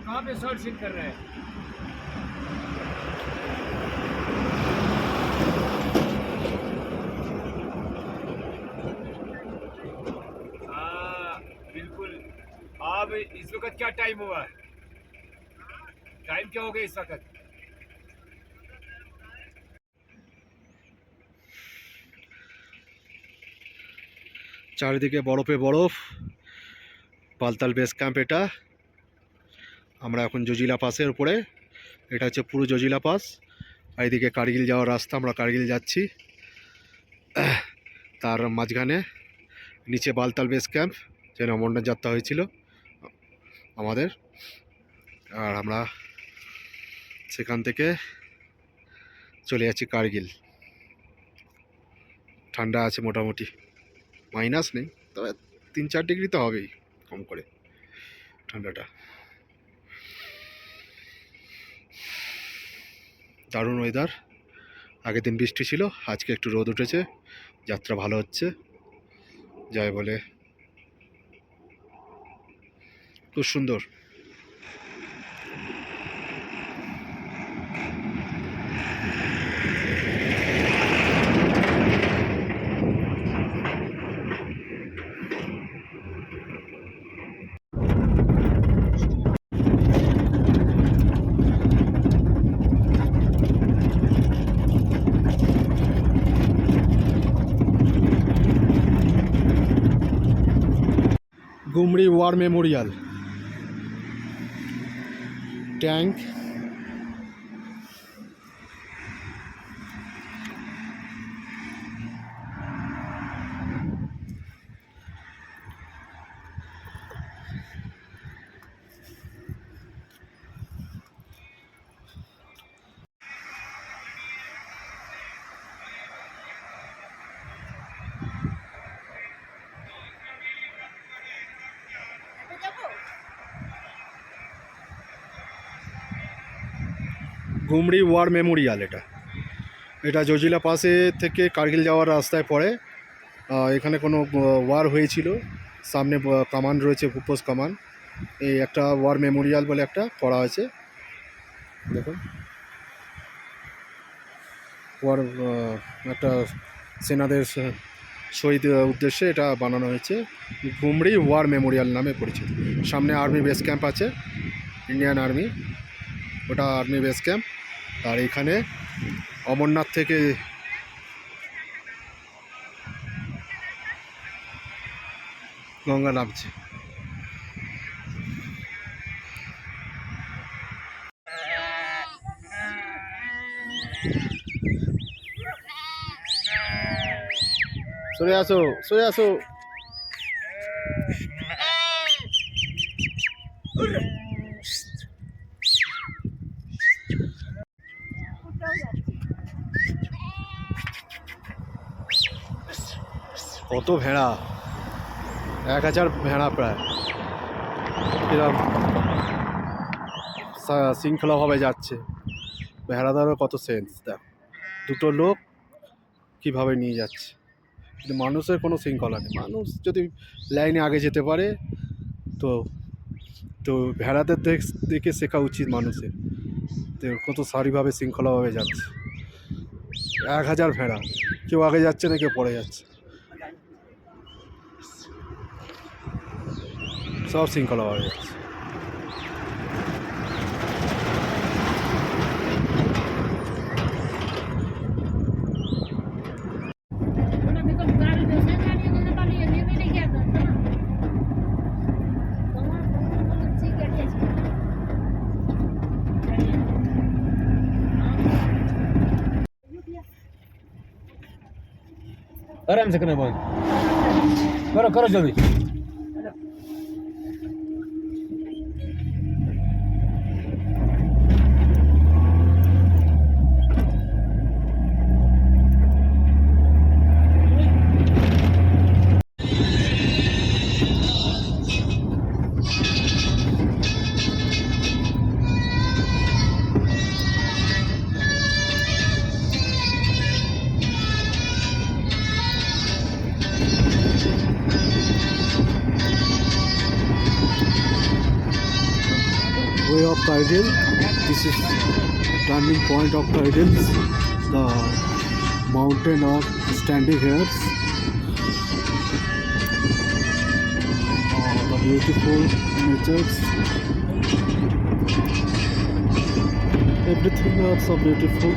कहाँ पे सर्चिंग कर रहे हैं? हाँ बिल्कुल। अब इस वक्त क्या टाइम हुआ है? टाइम क्या हो गया इस वक्त? চারিদিকে বরফে বরফ। বালতাল বেস ক্যাম্প এটা। আমরা এখন জজিলা পাসের উপরে। এটা হচ্ছে পুরো জজিলা পাস। আর এদিকে কার্গিল যাওয়ার রাস্তা, আমরা কার্গিল যাচ্ছি। তার মাঝখানে নিচে বালতাল বেস ক্যাম্প, যেন অমরনাথ যাত্রা হয়েছিল আমাদের। আর আমরা সেখান থেকে চলে যাচ্ছি কার্গিল। ঠান্ডা আছে মোটামুটি, মাইনাস নেই, তবে 3-4 ডিগ্রি তো হবেই কম করে ঠান্ডাটা। দারুণ ওয়েদার। আগের দিন বৃষ্টি ছিল, আজকে একটু রোদ উঠেছে, যাত্রা ভালো হচ্ছে যাই বলে। খুব সুন্দর। Gumri war memorial tank. Gumri war memorial এটা। এটা জজিলা পাসে থেকে কার্গিল যাওয়ার রাস্তায় পড়ে। এখানে কোনো ওয়ার হয়েছিল, সামনে কামান রয়েছে, পোস্ট কামান। এই একটা ওয়ার মেমোরিয়াল বলে একটা করা হয়েছে, দেখুন। ওয়ার একটা সেনাদের শহীদ উদ্দেশ্যে এটা বানানো হয়েছে। গুমরি ওয়ার মেমোরিয়াল নামে পরিচিত। সামনে আর্মি বেস ক্যাম্প আছে, ইন্ডিয়ান আর্মি, ওটা আর্মি বেস ক্যাম্প। আর এখানে অমরনাথ থেকে গঙ্গা নামছে। সরে আসো, সরে আসো। কত ভেড়া, 1000 ভেড়া প্রায়। এরকম শৃঙ্খলাভাবে যাচ্ছে। ভেড়াদারও কত সেন্স, দেখ দুটো লোক কিভাবে নিয়ে যাচ্ছে। কিন্তু মানুষের কোনো শৃঙ্খলা নেই। মানুষ যদি লাইনে আগে যেতে পারে তো তো ভেড়াদের দেখে শেখা উচিত মানুষের। তো কত সারিভাবে শৃঙ্খলাভাবে যাচ্ছে। 1000 ভেড়া, কেউ আগে যাচ্ছে না, কেউ পরে যাচ্ছে, সব শৃঙ্খলাভাবে যাচ্ছে। आराम से करना बहुत। करो करो जल्दी। Way of Kargil. This is turning point of Kargil. The mountain are standing here. The beautiful natures. Everything are so beautiful.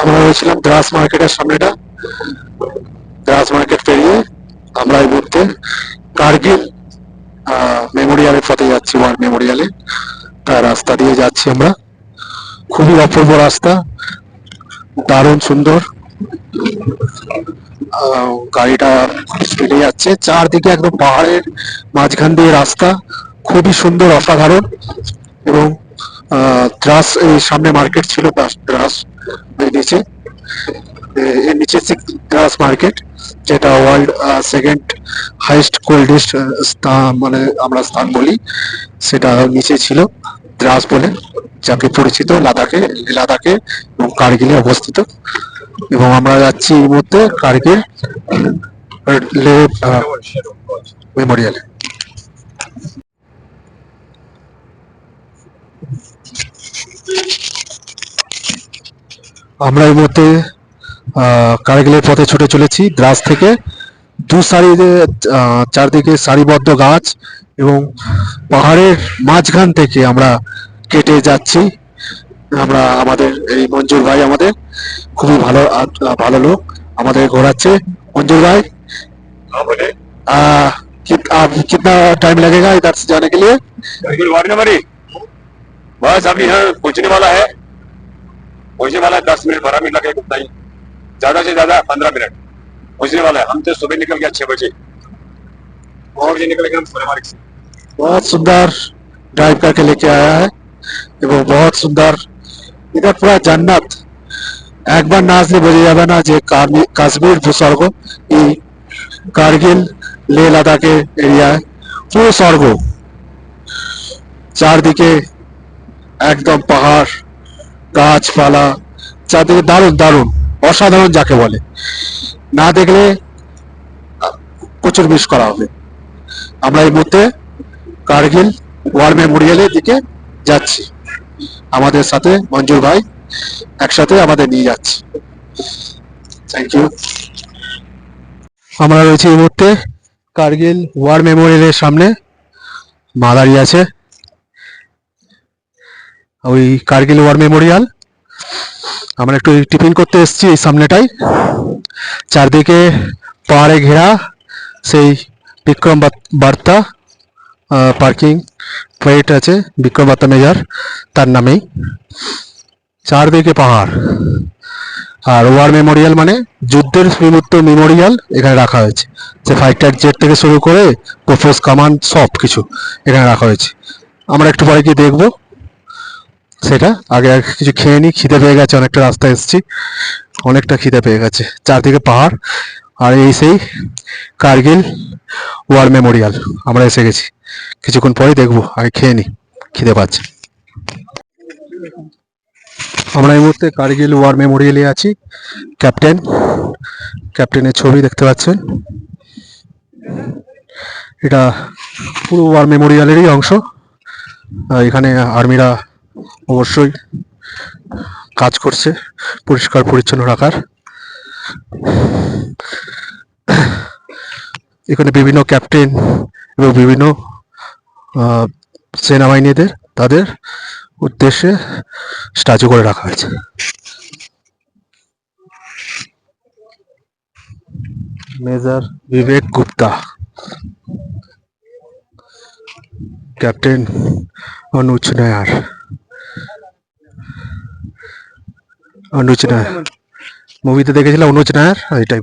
আমরা রয়েছিলাম দ্রাস মার্কেটের সামনেটা। দ্রাস মার্কেট পেরিয়ে আমরা এই মুহূর্তে কার্গিল মেমোরিয়ালের পথে যাচ্ছি, ওয়ার মেমোরিয়ালে। তার রাস্তা দিয়ে যাচ্ছি আমরা। খুবই অপূর্ব রাস্তা, দারুণ সুন্দর। গাড়িটা স্পিডে যাচ্ছে, চারদিকে একদম পাহাড়ের মাঝখান দিয়ে রাস্তা, খুবই সুন্দর, অসাধারণ। এবং দ্রাস এই সামনে মার্কেট ছিল, দ্রাস এর নিচে, এর নিচে দ্রাস মার্কেট, যেটা ওয়ার্ল্ড সেকেন্ড হাইস্ট কোল্ডেস্ট স্থান, মানে আমরা স্থান বলি, সেটা নিচে ছিল দ্রাস বলে, যাকে পরিচিত লাদাখে এবং কার্গিলে অবস্থিত। এবং আমরা যাচ্ছি এই মুহূর্তে কার্গিল মেমোরিয়ালে। আমরা এই মুহূর্তে কার্গিলের পথে ছুটে চলেছি। দ্রাস থেকে দু সারিতে চারদিকে সারিবদ্ধ গাছ এবং পাহাড়ের মাঝখান থেকে আমরা কেটে যাচ্ছি। আমরা আমাদের এই মঞ্জুর ভাই আমাদের খুবই ভালো লোক, আমাদের घोराচ্ছে। मंजूर भाई, हाँ बोले। आप कितना टाइम लगेगा इधर से जाने के लिए? वार्ड नंबर एक, बस अभी यहाँ पहुँचने वाला है 10 मिनट 12 मिनट लगेगा, उतना ही, ज्यादा से ज्यादा 15 मिनट पहुँचने वाला है। हम तो सुबह निकल गया 6 बजे, 9 बजे निकल गए हम सोनेमार्ग से। बहुत सुंदर ड्राइव करके लेके आया है এবং बहुत सुंदर। इधर पूरा জান্নাত, একবার না আসলে বোঝা যাবে না যে কাশ্মীর ভূস্বর্গ। এই কার্গিল লে লাদাখের এরিয়ায় পুরো স্বর্গ, চারদিকে একদম পাহাড়, গাছপালা, চারদিকে দারুণ দারুণ, অসাধারণ যাকে বলে। না দেখলে প্রচুর মিস করা হবে। আমরা এই মুহূর্তে কার্গিল ওয়ার মেমোরিয়ালের দিকে যাচ্ছি, আমাদের সাথে মঞ্জুর ভাই একসাথে আমাদের নিয়ে যাচ্ছে। Thank you. আমরা রয়েছি এই মুহূর্তে কার্গিল ওয়ার মেমোরিয়ালের সামনে। মা দাঁড়িয়ে আছে, ওই কার্গিল ওয়ার মেমোরিয়াল। আমরা একটু টিফিন করতে এসেছি এই সামনেটাই। চারদিকে পাহাড়ে ঘেরা সেই বিক্রম বার্তা পার্কিং প্লেট আছে বিক্রম বার্তা মেজর তার নামেই, চারদিকে পাহাড়। আর ওয়ার মেমোরিয়াল মানে যুদ্ধের বিমূর্ত মেমোরিয়াল এখানে রাখা হয়েছে, যে ফাইটার জেট থেকে শুরু করে পোফোস কামান সব কিছু এখানে রাখা হয়েছে। আমরা একটু পরে গিয়ে দেখবো সেটা, আগে আর কিছু খেয়ে নিই, খিদে পেয়ে গেছে, অনেকটা রাস্তা এসেছি, অনেকটা খিদে পেয়ে গেছে। চারদিকে পাহাড়, আর এই সেই কার্গিল ওয়ার মেমোরিয়াল আমরা এসে গেছি, কিছুক্ষণ পরে দেখবো, আগে খেয়ে নিই, খিদে পাচ্ছে। আমরা এই মুহূর্তে কার্গিল ওয়ার মেমোরিয়ালে আছি। ক্যাপ্টেনের ছবি দেখতে পাচ্ছেন, এটা পুরো ওয়ার মেমোরিয়ালেরই অংশ। এখানে আর্মিরা অবশ্যই কাজ করছে পরিষ্কার পরিচ্ছন্ন রাখার। এখানে বিভিন্ন ক্যাপ্টেন এবং বিভিন্ন সেনাবাহিনীদের তাদের উদ্দেশ্যে স্ট্যাচু করে রাখা হয়েছে। মেজর বিবেক গুপ্তা, ক্যাপ্টেন অনুজ নায়ার, মুভিতে দেখেছিলাম অনুজ নায়ার, এটাই।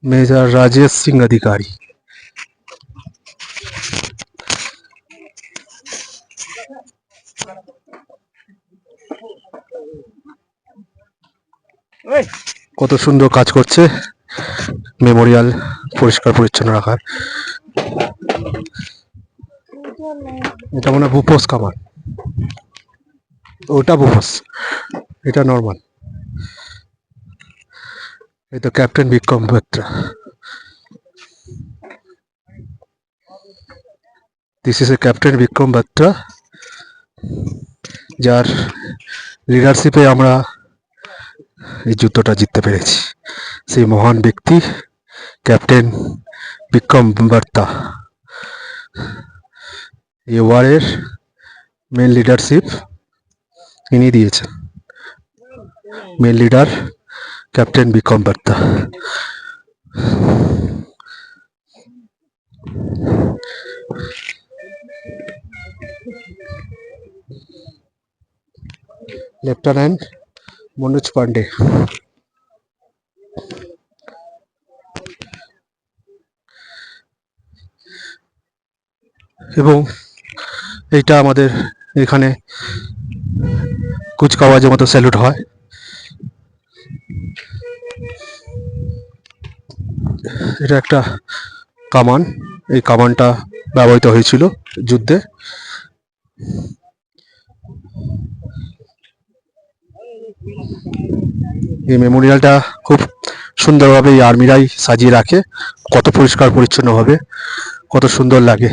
मेजर राजेश सिंह अधिकारी, কত সুন্দর কাজ করছে মেমোরিয়াল পরিষ্কার পরিচ্ছন্ন রাখার। এটা মনে হয় বুপোস কামান, ওটা বুপোস, এটা নর্মাল। এই তো captain Vikram Batra, this is a captain Vikram Batra, যার লিডারশিপে আমরা এই যুদ্ধটা জিততে পেরেছি। সেই মহান ব্যক্তি ক্যাপ্টেন বিক্রম বার্তা এই ওয়ারের মেন লিডারশিপ ইনি দিয়েছেন, মেন লিডার ক্যাপ্টেন বিক্রম বার্তা। লেফটেন্যান্ট মনোজ পান্ডে, এবং এইটা আমাদের এখানে কুচকাওয়াজের মতো স্যালুট হয়। এটা একটা কামান, এই কামানটা ব্যবহৃত হয়েছিল যুদ্ধে। এই মেমোরিয়ালটা খুব সুন্দরভাবে এই আর্মিরাই সাজিয়ে রাখে, কত পরিষ্কার পরিচ্ছন্ন ভাবে, কত সুন্দর লাগে।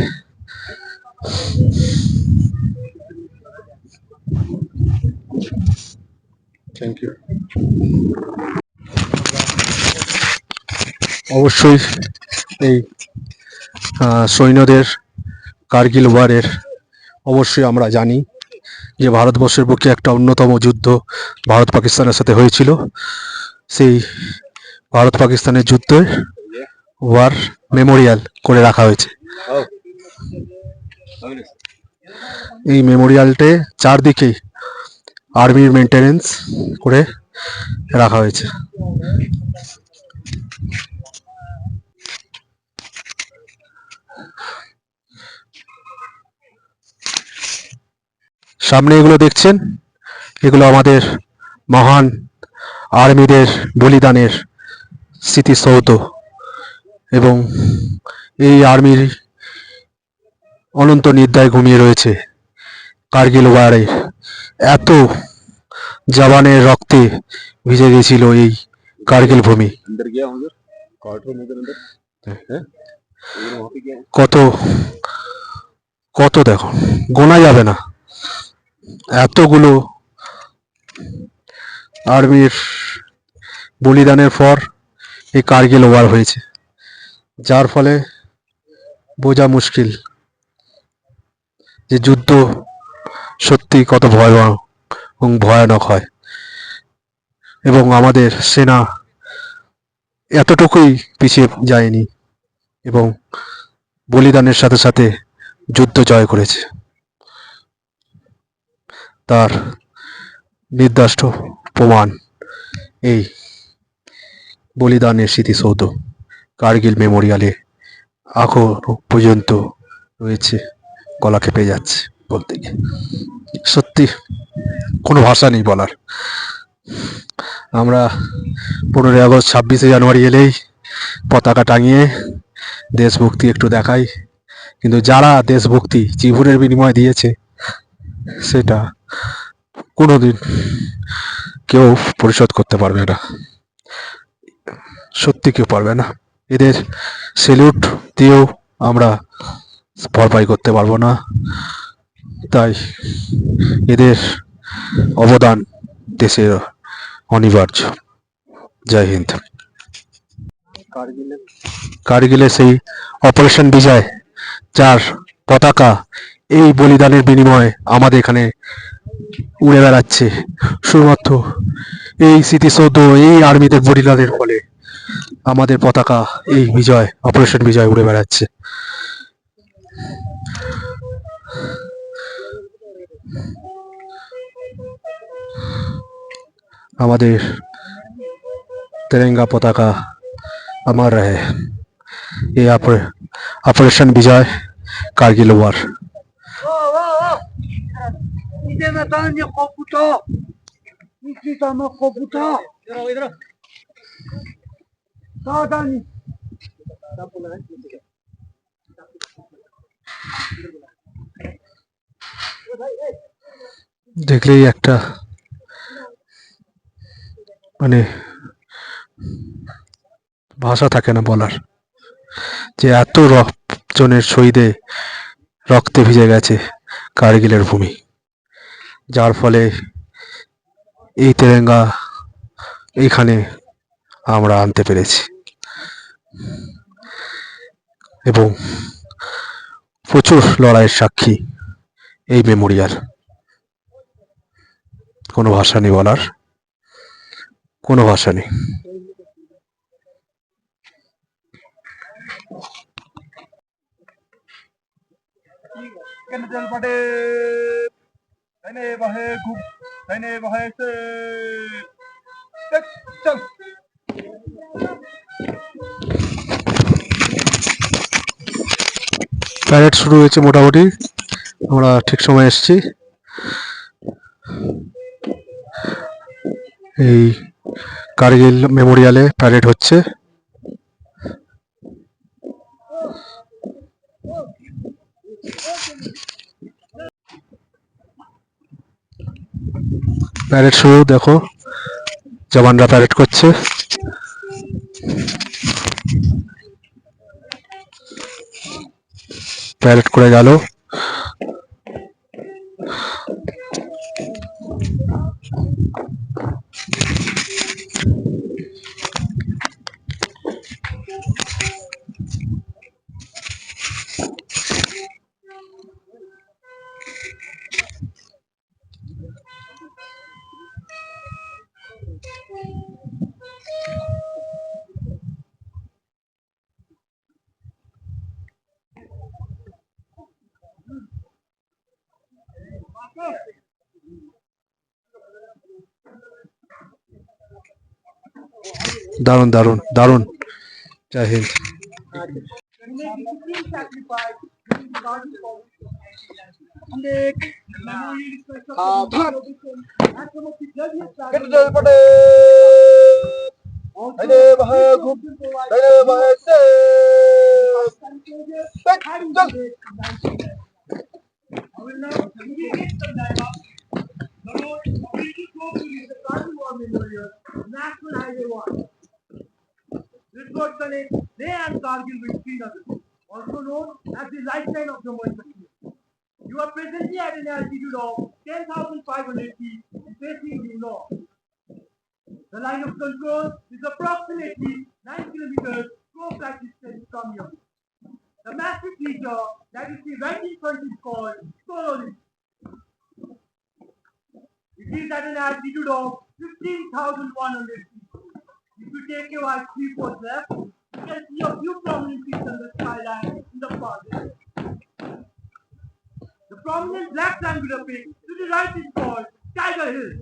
Thank you. অবশ্যই এই সৈন্যদের কার্গিল ওয়ারের অবশ্যই আমরা জানি যে ভারতবর্ষের পক্ষে একটা অন্যতম যুদ্ধ ভারত পাকিস্তানের সাথে হয়েছিল। সেই ভারত পাকিস্তানের যুদ্ধের ওয়ার মেমোরিয়াল করে রাখা হয়েছে। এই মেমোরিয়ালটে চারদিকে আর্মির মেনটেনেন্স করে রাখা হয়েছে। সামনে এগুলো দেখছেন, এগুলো আমাদের মহান আর্মিদের বলিদানের স্মৃতিসৌধ, এবং এই আর্মির অনন্ত নিদ্রায় ঘুমিয়ে রয়েছে কার্গিল ওয়ারে। এত জওয়ানের রক্তে ভিজে গেছিল এই কার্গিল ভূমি। কত কত দেখো, গোনা যাবে না, এতগুলো আর্মির বলিদানের পর এই কার্গিল ওয়ার হয়েছে, যার ফলে বোঝা মুশকিল যে যুদ্ধ সত্যি কত ভয়াবহ এবং ভয়ানক হয়। এবং আমাদের সেনা এতটুকুই পিছিয়ে যায়নি এবং বলিদানের সাথে সাথে যুদ্ধ জয় করেছে। তার নির্দিষ্ট প্রমাণ এই বলিদানের স্মৃতিসৌধ কার্গিল মেমোরিয়ালে এখনো পর্যন্ত রয়েছে। গলা কেঁপে যাচ্ছে বলতে গিয়ে, সত্যি কোনো ভাষা নেই বলার। আমরা 15ই আগস্ট 26শে জানুয়ারি এলেই পতাকা টাঙিয়ে দেশভক্তি একটু দেখাই, কিন্তু যারা দেশভক্তি জীবনের বিনিময় দিয়েছে সেটা কোনোদিন কেউ পরিশোধ করতে পারবে না, সত্যি কেউ পারবে না। এদের সেলুট দিয়েও আমরা ভরপাই করতে পারবো না। তাই এদের অবদান দেশের অনিবার্য। জয় হিন্দ। কার্গিলে সেই অপারেশন বিজয়, যার পতাকা এই বলিদানের বিনিময়ে আমাদের এখানে উড়ে বেড়াচ্ছে, শুধুমাত্র এই স্মৃতিসৌধ, এই আর্মিদের বলিদানের ফলে আমাদের পতাকা এই বিজয়, অপারেশন বিজয় উড়ে বেড়াচ্ছে। আমাদের तिरंगा पताका अमर रहे। ये ऑपरेशन विजय कारगिल वॉर। দেখলেই একটা মানে ভাষা থাকে না বলার, যে এত জনের শহীদে রক্তে ভিজে গেছে কার্গিলের ভূমি, যার ফলে এই তেরেঙ্গা এইখানে আমরা আনতে পেরেছি। এবং প্রচুর লড়াইয়ের সাক্ষী এই মেমোরিয়াল। কোনো ভাষা নেই বলার, কোনো ভাষা নেই। প্যারেড শুরু হয়েছে মোটামুটি, আমরা ঠিক সময় এসেছি। এই কার্গিল মেমোরিয়ালে প্যারেড হচ্ছে। প্যারেড শুরু, দেখো জওয়ানরা প্যারেড করছে। প্যারেড করে গেল। দারুণ দারুণ দারুণ। জয় Hind. This was the name Leh and Kargil with Srinagar, also known as the lifeline of Jammu and Kashmir. You are presently at an altitude of 10,500 feet facing the north. The line of control is approximately 9 kilometers pro-flight distance from you. The massive feature that is the right in front is called Solo Lift. It is at an altitude of 15,100 feet. If you take your eyes 3 foot left, you can see a few prominent peaks on the skyline in the far distance. The prominent black triangular peak to the right is called Tiger Hill.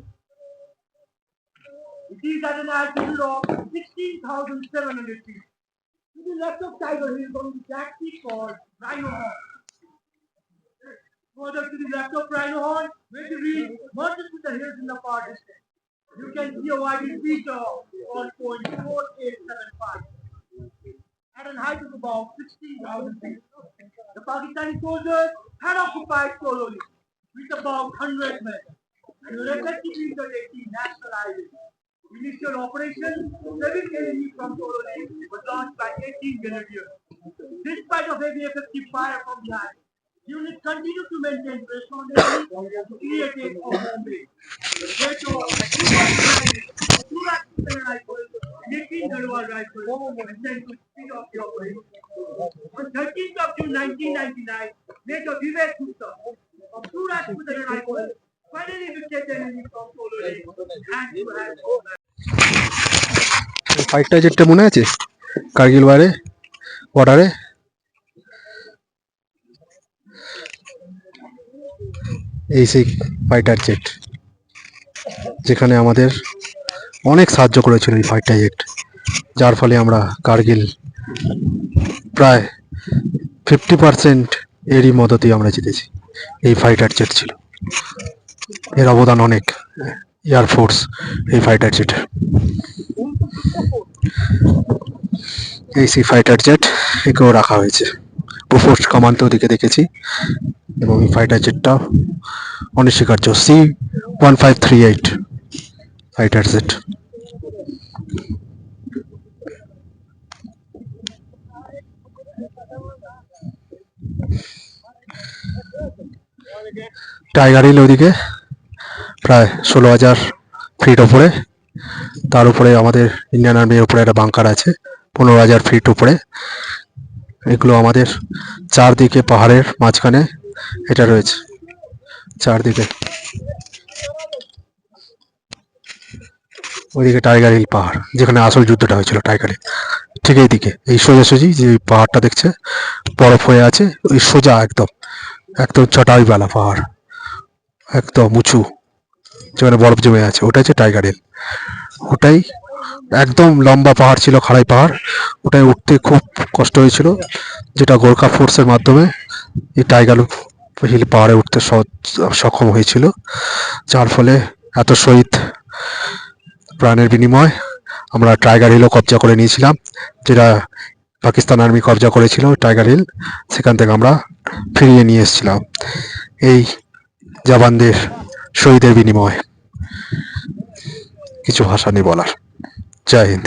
It is at an altitude of 16,700 feet. To the left of Tiger Hill comes the black peak called Rhino Horn. Further to the left of Rhino Horn, where the reef merges with the hills in the far distance, you can see a wide feature called point 4875 at an height of about 16,000 feet. The Pakistani soldiers had occupied Kololi with about 100 men and were effectively the national highway. Initial operation saving enemy from Kololi was launched by 18 grenadiers. Despite of heavy effective fire from behind, units continue to maintain pressure on the enemy to create a home base. Therefore, two Rakuten rifles and 18 Garhwal rifles were sent to speed off the operation. On 13th of June 1999, Major Vivek Gupta of two Rakuten rifles finally defeated the enemy from Solo Lake hand to hand combat. ফাইটটা যেটা মনে আছে কার্গিল বর্ডারে এই সেই fighter jet যেখানে আমাদের অনেক সাহায্য করেছিল এই ফাইটার জেট, যার ফলে আমরা কার্গিল প্রায় 50% এরই মদতেই আমরা জিতেছি। এই ফাইটার জেট ছিল, এর অবদান অনেক এয়ারফোর্স এই ফাইটার জেটের। এই সি ফাইটার জেট একেও রাখা হয়েছে, বোফোর্স কামান্ড ওদিকে দেখেছি, এবং এই ফাইটার জেটটা অনস্বীকার্য C-1538 fighter jet. Tiger hill ওদিকে প্রায় 16,000 ফিট ওপরে, তার উপরে আমাদের ইন্ডিয়ান আর্মির উপরে একটা বাংকার আছে 15,000 ফিট উপরে। এগুলো আমাদের চারদিকে পাহাড়ের মাঝখানে এটা রয়েছে, চারদিকে। ওইদিকে টাইগার হিল পাহাড়, যেখানে আসল যুদ্ধটা হয়েছিল টাইগার হিল, ঠিক এইদিকে এই সোজাসুজি যে পাহাড়টা দেখছে বরফ হয়ে আছে, ওই সোজা একদম একদম চটাইওয়ালা পাহাড়, একদম উঁচু, যেখানে বরফ জমে আছে, ওটা হচ্ছে টাইগার হিল। ওটাই একদম লম্বা পাহাড় ছিল, খাড়াই পাহাড়, ওটাই উঠতে খুব কষ্ট হয়েছিল, যেটা গোর্খা ফোর্সের মাধ্যমে এই টাইগার হিল পাহাড়ে উঠতে সক্ষম হয়েছিল, যার ফলে এত শহীদ প্রাণের বিনিময় আমরা টাইগার হিলও কবজা করে নিয়েছিলাম, যেটা পাকিস্তান আর্মি কবজা করেছিল টাইগার হিল, সেখান থেকে আমরা ফিরিয়ে নিয়ে এসেছিলাম এই জওয়ানদের শহীদের বিনিময়। কিছু ভাষা নেই বলার। জয় হিন্দ।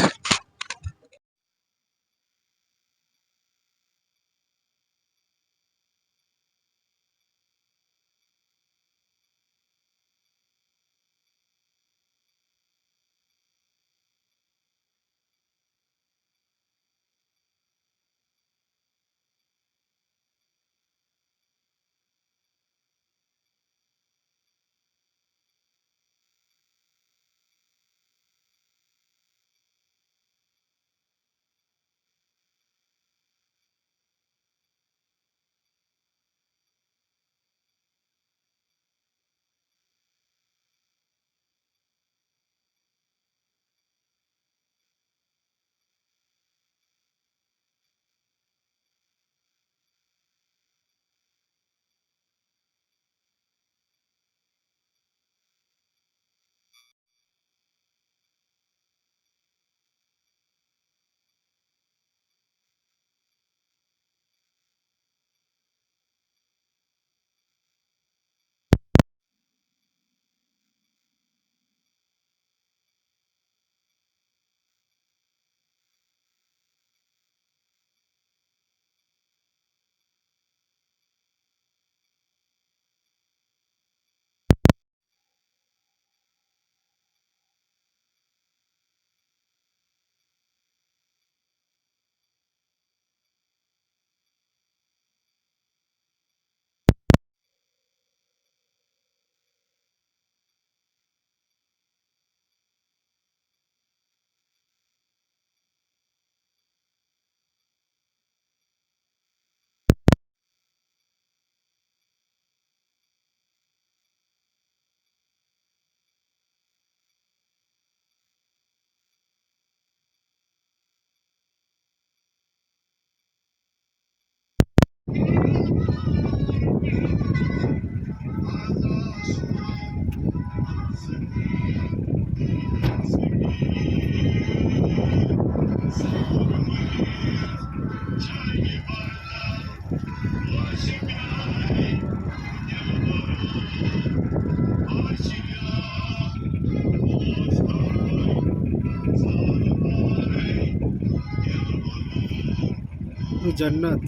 जन्नत